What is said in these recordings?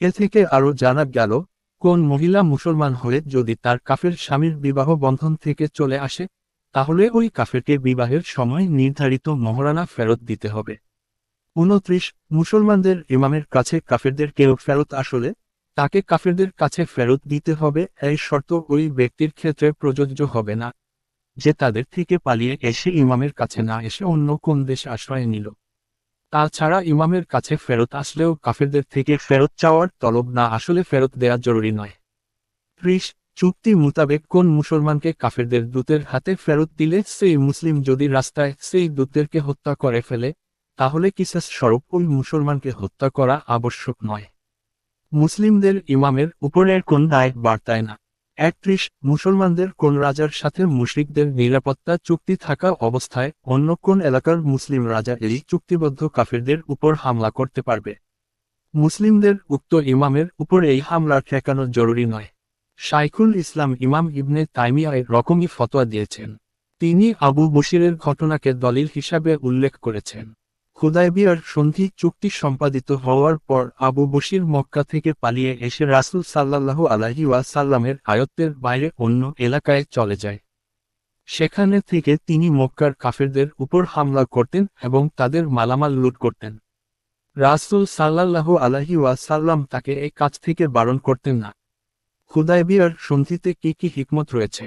এ থেকে আরও জানা গেল, কোন মহিলা মুসলমান হয়ে যদি তার কাফের স্বামীর বিবাহ বন্ধন থেকে চলে আসে, তাহলে ওই কাফেরকে বিবাহের সময় নির্ধারিত মহরানা ফেরত দিতে হবে। 29 মুসলমানদের ইমামের কাছে কাফেরদের কেউ ফেরত আসলে তাকে কাফেরদের কাছে ফেরত দিতে হবে। এই শর্ত ওই ব্যক্তির ক্ষেত্রে প্রযোজ্য হবে না যে তাদের থেকে পালিয়ে এসে ইমামের কাছে না এসে অন্য কোন দেশে আশ্রয় নিল। তাছাড়া ইমামের কাছে ফেরত আসলেও কাফেরদের থেকে ফেরত চাওয়ার তলব না আসলে ফেরত দেওয়া জরুরি নয়। 30 চুক্তি মোতাবেক কোন মুসলমানকে কাফেরদের দূতের হাতে ফেরত দিলে সেই মুসলিম যদি রাস্তায় সেই দূতদেরকে হত্যা করে ফেলে, তাহলে কিসাস স্বরূপ ওই মুসলমানকে হত্যা করা আবশ্যক নয়। মুসলিমদের ইমামের উপরের কোন দায় বার্তায় না। 31 মুসলমানদের কোন রাজার সাথে মুশরিকদের নিরাপত্তা চুক্তি থাকা অবস্থায় অন্য কোন এলাকার মুসলিম রাজা এই চুক্তিবদ্ধ কাফেরদের উপর হামলা করতে পারবে। মুসলিমদের উক্ত ইমামের উপর এই হামলা ঠেকানো জরুরি নয়। শাইখুল ইসলাম ইমাম ইবনে তাইমিয়া এর রকমই ফতোয়া দিয়েছেন। তিনি আবু বশিরের ঘটনাকে দলিল হিসাবে উল্লেখ করেছেন। হুদায়বিয়ার সন্ধি চুক্তি সম্পাদিত হওয়ার পর আবু বশির মক্কা থেকে পালিয়ে এসে রাসূল সাল্লাল্লাহু আলাইহি ওয়াসাল্লামের আয়ত্তের বাইরে অন্য এলাকায় চলে যায়। সেখানে থেকে তিনি মক্কার কাফেরদের উপর হামলা করতেন এবং তাদের মালামাল লুট করতেন। রাসূল সাল্লাল্লাহু আলাইহি ওয়াসাল্লাম তাকে এই কাজ থেকে বারণ করতেন না। হুদায়বিয়ার সন্ধিতে কি কি হিকমত রয়েছে?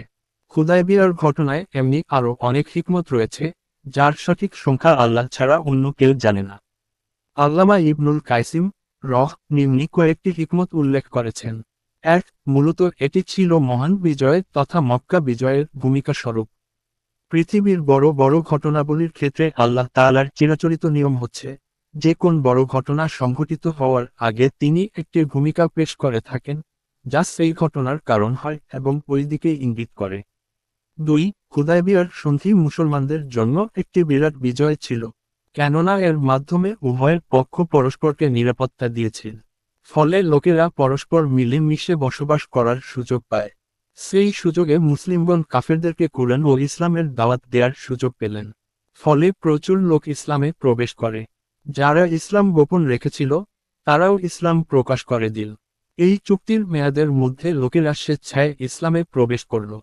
হুদায়বিয়ার ঘটনায় এমনি আরও অনেক হিকমত রয়েছে, যার সঠিক সংখ্যা আল্লাহ ছাড়া অন্য কেউ জানে না। আল্লামা ইবনুল কাইসিম নিম্নি কয়েকটি হিকমত উল্লেখ করেছেন। 1 মূলত এটি ছিল মহান বিজয় তথা মক্কা বিজয়ের ভূমিকা স্বরূপ। পৃথিবীর বড় বড় ঘটনাবলীর ক্ষেত্রে আল্লাহ তাআলার চিরাচরিত নিয়ম হচ্ছে, যে কোন বড় ঘটনা সংঘটিত হওয়ার আগে তিনি একটি ভূমিকা পেশ করে থাকেন, যা সেই ঘটনার কারণ হয় এবং ওই দিকে ইঙ্গিত করে। 2 হুদায়বিয়ার সন্ধি মুসলমানদের জন্য একটি বিরাট বিজয় ছিল, কেননা এর মাধ্যমে উভয়ের পক্ষ পরস্পরকে নিরাপত্তা দিয়েছিল। ফলে লোকেরা পরস্পর মিলেমিশে বসবাস করার সুযোগ পায়। সেই সুযোগে মুসলিমগণ কাফেরদেরকে কুরআন ও ইসলামের দাওয়াত দেওয়ার সুযোগ পেলেন। ফলে প্রচুর লোক ইসলামে প্রবেশ করে। যারা ইসলাম গোপন রেখেছিল, তারাও ইসলাম প্রকাশ করে দিল। এই চুক্তির মেয়াদের মধ্যে লোকেরা স্বেচ্ছায় ইসলামে প্রবেশ করল।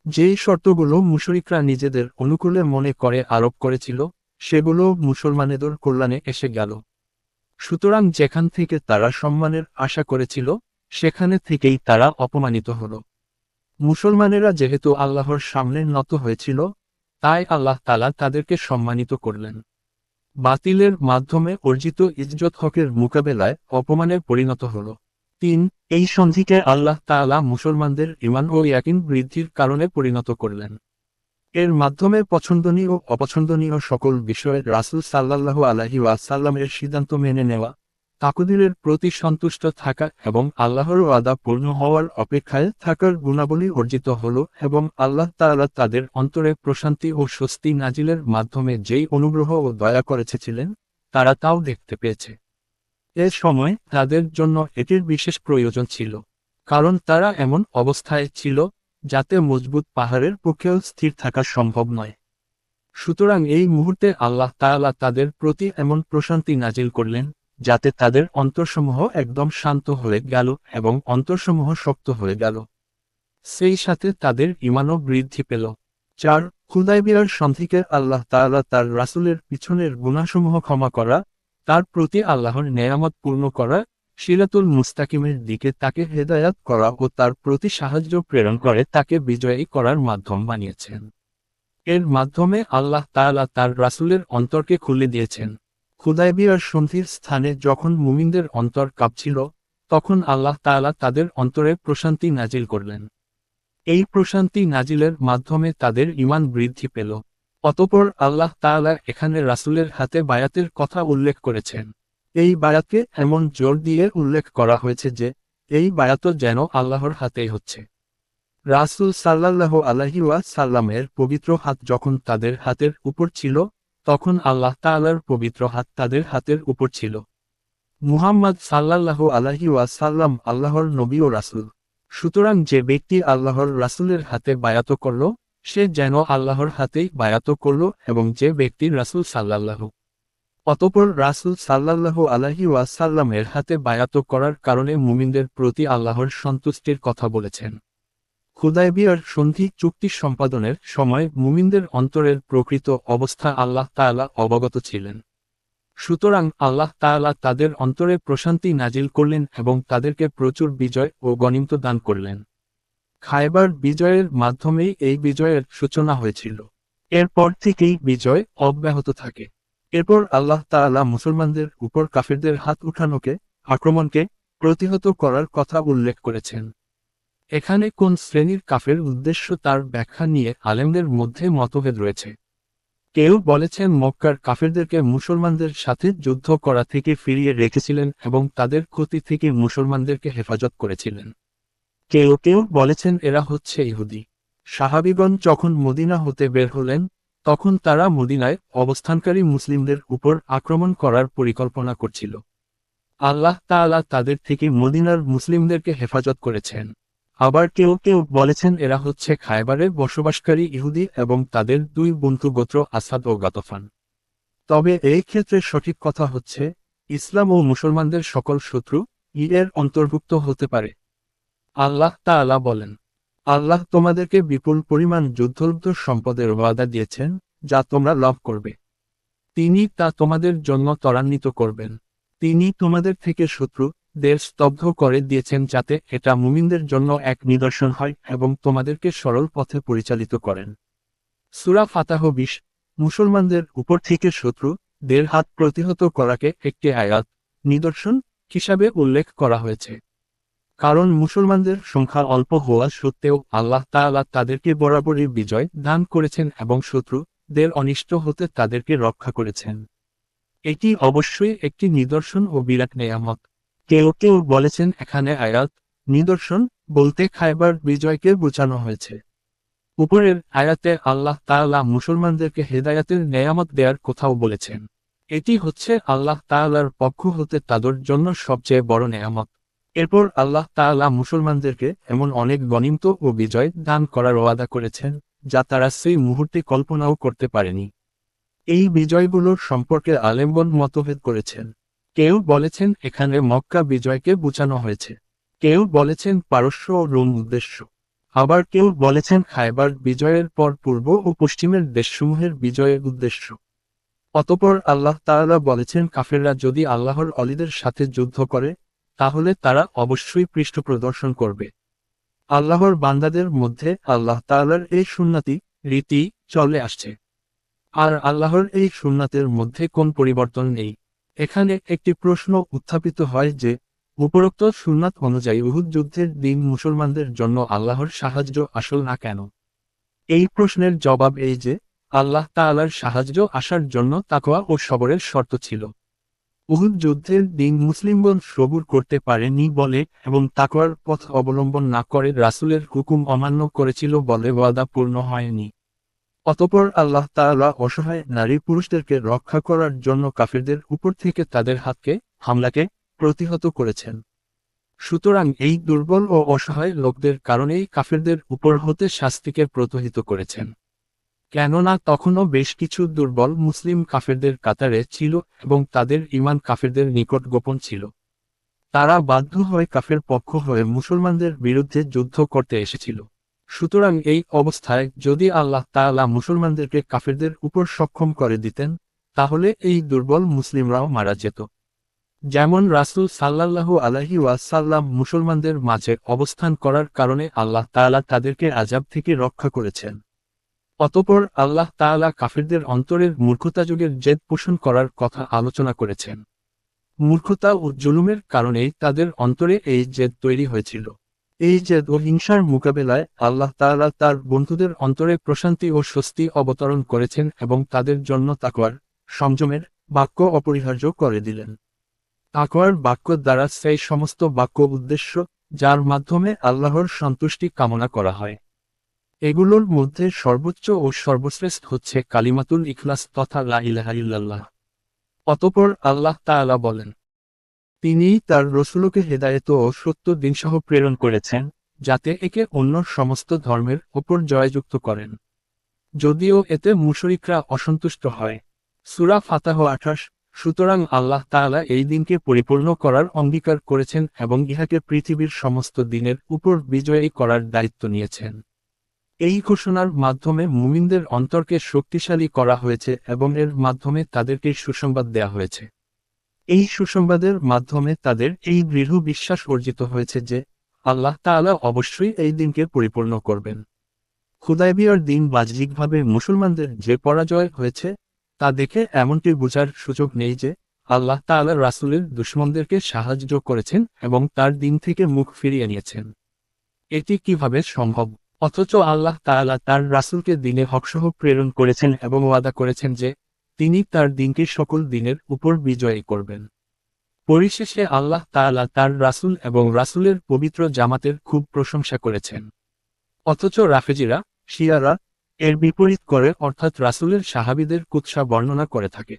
যেই শর্তগুলো মুশরিকরা নিজেদের অনুকূলে মনে করে আরোপ করেছিল, সেগুলো মুসলমানেদের কল্যাণে এসে গেল। সুতরাং যেখান থেকে তারা সম্মানের আশা করেছিল, সেখানে থেকেই তারা অপমানিত হল। মুসলমানেরা যেহেতু আল্লাহর সামনে নত হয়েছিল, তাই আল্লাহ তাআলা তাদেরকে সম্মানিত করলেন। বাতিলের মাধ্যমে অর্জিত ইজ্জত হকের মোকাবেলায় অপমানে পরিণত হল। 3 এই সন্ধিকে আল্লাহ তাআলা মুসলমানদের ঈমান ও ইয়াকিন বৃদ্ধির কারণে পরিণত করলেন। এর মাধ্যমে পছন্দনীয় ও অপছন্দনীয় সকল বিষয়ে রাসূল সাল্লাল্লাহু আলাইহি ওয়াসাল্লামের সিদ্ধান্ত মেনে নেওয়া, তাকদীরের প্রতি সন্তুষ্ট থাকা এবং আল্লাহর ওয়াদা পূর্ণ হওয়ার অপেক্ষায় থাকার গুণাবলী অর্জিত হল এবং আল্লাহ তাআলা তাদের অন্তরে প্রশান্তি ও স্বস্তি নাজিলের মাধ্যমে যেই অনুগ্রহ ও দয়া করেছিলেন, তারা তাও দেখতে পেয়েছে। এ সময় তাদের জন্য এটির বিশেষ প্রয়োজন ছিল, কারণ তারা এমন অবস্থায় ছিল যাতে মজবুত পাহাড়ের পক্ষেও স্থির থাকা সম্ভব নয়। সুতরাং এই মুহূর্তে আল্লাহ তাআলা তাদের প্রতি এমন প্রশান্তি নাজিল করলেন, যাতে তাদের অন্তরসমূহ একদম শান্ত হয়ে গেল এবং অন্তরসমূহ শক্ত হয়ে গেল। সেই সাথে তাদের ঈমানও বৃদ্ধি পেল। 4 হুদায়বিয়ার সন্ধিকে আল্লাহ তাআলা তার রাসূলের পিছনের গুনাহসমূহ ক্ষমা করা, তার প্রতি আল্লাহর নেয়ামত পূর্ণ করা, সিরাতুল মুস্তাকিমের দিকে তাকে হেদায়াত করা ও তার প্রতি সাহায্য প্রেরণ করে তাকে বিজয়ী করার মাধ্যম বানিয়েছেন। এর মাধ্যমে আল্লাহ তাআলা তার রাসূলের অন্তরকে খুলে দিয়েছেন। হুদায়বিয়ার সন্ধির স্থানে যখন মুমিনদের অন্তর কাঁপছিল, তখন আল্লাহ তাআলা তাদের অন্তরে প্রশান্তি নাজিল করলেন। এই প্রশান্তি নাজিলের মাধ্যমে তাদের ঈমান বৃদ্ধি পেল। অতঃপর আল্লাহ তাআলা এখানে রাসূলের হাতে বায়াতের কথা উল্লেখ করেছেন। এই বায়াতকে এমন জোর দিয়ে উল্লেখ করা হয়েছে যে, এই বায়াতও যেন আল্লাহর হাতেই হচ্ছে। রাসূল সাল্লাল্লাহু আলাইহি ওয়াসাল্লামের পবিত্র হাত যখন তাদের হাতের উপর ছিল, তখন আল্লাহ তাআলার পবিত্র হাত তাদের হাতের উপর ছিল। মুহাম্মদ সাল্লাল্লাহু আলাইহি ওয়াসাল্লাম আল্লাহর নবী ও রাসূল। সুতরাং যে ব্যক্তি আল্লাহর রাসূলের হাতে বায়াত করল, সে যেন আল্লাহর হাতেই বায়াত করল এবং যে ব্যক্তি রাসূল সাল্লাল্লাহু অতঃপর রাসূল সাল্লাল্লাহু আলাইহি ওয়াসাল্লামের হাতে বায়াত করার কারণে মুমিনদের প্রতি আল্লাহর সন্তুষ্টির কথা বলেছেন। হুদায়বিয়ার সন্ধি চুক্তি সম্পাদনের সময় মুমিনদের অন্তরের প্রকৃত অবস্থা আল্লাহ তাআলা অবগত ছিলেন। সুতরাং আল্লাহ তাআলা তাদের অন্তরে প্রশান্তি নাজিল করলেন এবং তাদেরকে প্রচুর বিজয় ও গনিমত দান করলেন। খায়বার বিজয়ের মাধ্যমেই এই বিজয়ের সূচনা হয়েছিল। এরপর থেকেই বিজয় অব্যাহত থাকে। এরপর আল্লাহ তাআলা মুসলমানদের উপর কাফিরদের হাত উঠানোকে, আক্রমণকে প্রতিহত করার কথা উল্লেখ করেছেন। এখানে কোন শ্রেণীর কাফের উদ্দেশ্য তার ব্যাখ্যা নিয়ে আলেমদের মধ্যে মতভেদ রয়েছে। কেউ বলেছেন মক্কার কাফেরদেরকে মুসলমানদের সাথে যুদ্ধ করা থেকে ফিরিয়ে রেখেছিলেন এবং তাদের ক্ষতি থেকে মুসলমানদেরকে হেফাজত করেছিলেন। কেউ কেউ বলেছেন এরা হচ্ছে ইহুদি। সাহাবীগণ যখন মদিনা হতে বের হলেন, তখন তারা মদিনায় অবস্থানকারী মুসলিমদের উপর আক্রমণ করার পরিকল্পনা করছিল। আল্লাহ তাআলা তাদের থেকে মদিনার মুসলিমদেরকে হেফাজত করেছেন। আবার কেউ কেউ বলেছেন এরা হচ্ছে খায়বারে বসবাসকারী ইহুদি এবং তাদের দুই বন্ধু গোত্র আসাদ ও গাতফান। তবে এই ক্ষেত্রে সঠিক কথা হচ্ছে, ইসলাম ও মুসলমানদের সকল শত্রু এর অন্তর্ভুক্ত হতে পারে। আল্লাহ তাআলা বলেন, আল্লাহ তোমাদেরকে বিপুল পরিমাণ যুদ্ধলব্ধ সম্পদের ওয়াদা দিয়েছেন, যা তোমরা লাভ করবে। তিনি তা তোমাদের জন্য ত্বরান্বিত করবেন। তিনি তোমাদের থেকে শত্রুদের স্তব্ধ করে দিয়েছেন যাতে এটা মুমিনদের জন্য এক নিদর্শন হয় এবং তোমাদেরকে সরল পথে পরিচালিত করেন। সূরা ফাতাহ 20। মুসলমানদের উপর থেকে শত্রুদের হাত প্রতিহত করাকে একটি আয়াত, নিদর্শন হিসাবে উল্লেখ করা হয়েছে। কারণ মুসলমানদের সংখ্যা অল্প হওয়া সত্ত্বেও আল্লাহ তাআলা তাদেরকে বরাবরই বিজয় দান করেছেন এবং শত্রুদের অনিষ্ট হতে তাদেরকে রক্ষা করেছেন। এটি অবশ্যই একটি নিদর্শন ও বিরাট নেয়ামত। কেউ কেউ বলেছেন এখানে আয়াত, নিদর্শন বলতে খায়বার বিজয়কে বোঝানো হয়েছে। উপরের আয়াতে আল্লাহ তাআলা মুসলমানদেরকে হেদায়াতের নেয়ামত দেওয়ার কথাও বলেছেন। এটি হচ্ছে আল্লাহ তাআলার পক্ষ হতে তাদের জন্য সবচেয়ে বড় নেয়ামত। এরপর আল্লাহ তাআলা মুসলমানদেরকে এমন অনেক গনিমত ও বিজয় দান করার ওয়াদা করেছেন, যা তারা সেই মুহূর্তে কল্পনাও করতে পারেনি। এই বিজয়গুলোর সম্পর্কে আলেমগণ মতভেদ করেছেন। কেউ বলেছেন এখানে মক্কা বিজয়কে বোঝানো হয়েছে, কেউ বলেছেন পারস্য ও রোম উদ্দেশ্য, আবার কেউ বলেছেন খায়বার বিজয়ের পর পূর্ব ও পশ্চিমের দেশসমূহের বিজয়ের উদ্দেশ্য। অতঃপর আল্লাহ তাআলা বলেছেন কাফেররা যদি আল্লাহর অলিদের সাথে যুদ্ধ করে, তাহলে তারা অবশ্যই পৃষ্ঠ প্রদর্শন করবে। আল্লাহর বান্দাদের মধ্যে আল্লাহ তাআলার এই সুন্নাতি রীতি চলে আসছে। আর আল্লাহর এই সুন্নাতের মধ্যে কোন পরিবর্তন নেই। এখানে একটি প্রশ্ন উত্থাপিত হয় যে, উপরোক্ত সুন্নাত অনুযায়ী উহুদ যুদ্ধের দিন মুসলমানদের জন্য আল্লাহর সাহায্য আসল না কেন? এই প্রশ্নের জবাব এই যে, আল্লাহ তাআলার সাহায্য আসার জন্য তাকওয়া ও সবরের শর্ত ছিল। উহুদ যুদ্ধের দিন মুসলিমগণ সবুর করতে পারেনি বলে এবং তাকওয়ার পথ অবলম্বন না করে রাসূলের হুকুম অমান্য করেছিল বলে ওয়াদা পূর্ণ হয়নি। অতঃপর আল্লাহ তাআলা অসহায় নারী পুরুষদেরকে রক্ষা করার জন্য কাফিরদের উপর থেকে তাদের হামলাকে প্রতিহত করেছেন। সুতরাং এই দুর্বল ও অসহায় লোকদের কারণেই কাফিরদের উপর হতে শাস্তিকে প্রতিহত করেছেন। কেননা তখনও বেশ কিছু দুর্বল মুসলিম কাফেরদের কাতারে ছিল এবং তাদের ঈমান কাফেরদের নিকট গোপন ছিল। তারা বাধ্য হয়ে কাফের পক্ষ হয়ে মুসলমানদের বিরুদ্ধে যুদ্ধ করতে এসেছিল। সুতরাং এই অবস্থায় যদি আল্লাহ তাআলা মুসলমানদেরকে কাফেরদের উপর সক্ষম করে দিতেন, তাহলে এই দুর্বল মুসলিমরাও মারা যেত। যেমন রাসূল সাল্লাল্লাহু আলাইহি ওয়াসাল্লাম মুসলমানদের মাঝে অবস্থান করার কারণে আল্লাহ তাআলা তাদেরকে আযাব থেকে রক্ষা করেছেন। অতঃপর আল্লাহ তাআলা কাফিরদের অন্তরের মূর্খতাযোগের জেদ পোষণ করার কথা আলোচনা করেছেন। মূর্খতা ও জুলুমের কারণেই তাদের অন্তরে এই জেদ তৈরি হয়েছিল। এই জেদ ও হিংসার মোকাবেলায় আল্লাহ তাআলা তার বন্ধুদের অন্তরে প্রশান্তি ও স্বস্তি অবতরণ করেছেন এবং তাদের জন্য তাকওয়ার, সংযমের বাক্য অপরিহার্য করে দিলেন। তাকওয়ার বাক্য দ্বারা সেই সমস্ত বাক্য উদ্দেশ্য যার মাধ্যমে আল্লাহর সন্তুষ্টি কামনা করা হয়। এগুলোর মধ্যে সর্বোচ্চ ও সর্বশ্রেষ্ঠ হচ্ছে কালিমাতুল ইখলাস তথা লা ইলাহা ইল্লাল্লাহ। অতঃপর আল্লাহ তাআলা বলেন, তিনি তার রসূলকে হেদায়েত ও সত্য দ্বীনসহ প্রেরণ করেছেন, যাতে একে অন্য সমস্ত ধর্মের ওপর জয়যুক্ত করেন। যদিও এতে মুশরিকরা অসন্তুষ্ট হয়। সূরা ফাতাহ 28। সুতরাং আল্লাহ তাআলা এই দিনকে পরিপূর্ণ করার অঙ্গীকার করেছেন এবং ইহাকে পৃথিবীর সমস্ত দিনের উপর বিজয়ী করার দায়িত্ব নিয়েছেন। এই ঘোষণার মাধ্যমে মুমিনদের অন্তরকে শক্তিশালী করা হয়েছে এবং এর মাধ্যমে তাদেরকে সুসংবাদ দেয়া হয়েছে। এই সুসংবাদের মাধ্যমে তাদের এই দৃঢ় বিশ্বাস অর্জিত হয়েছে যে আল্লাহ তাআলা অবশ্যই এই দিনকে পরিপূর্ণ করবেন। হুদায়বিয়ার দিন বাহ্যিকভাবে মুসলমানদের যে পরাজয় হয়েছে তা দেখে এমনটি বোঝার সুযোগ নেই যে আল্লাহ তাআলা রাসূলের দুশমনদেরকে সাহায্য করেছেন এবং তার দিন থেকে মুখ ফিরিয়ে নিয়েছেন। এটি কিভাবে সম্ভব? অথচ আল্লাহ তাআলা তার রাসূলকে দিনে হকসহ প্রেরণ করেছেন এবং ওয়াদা করেছেন যে তিনি তার দিনকে সকল দিনের উপর বিজয়ী করবেন। পরিশেষে আল্লাহ তাআলা তার রাসূল এবং রাসূলের পবিত্র জামাতের খুব প্রশংসা করেছেন। অথচ রাফেজিরা, শিয়ারা এর বিপরীত করে অর্থাৎ রাসূলের সাহাবীদের কুৎসা বর্ণনা করে থাকে।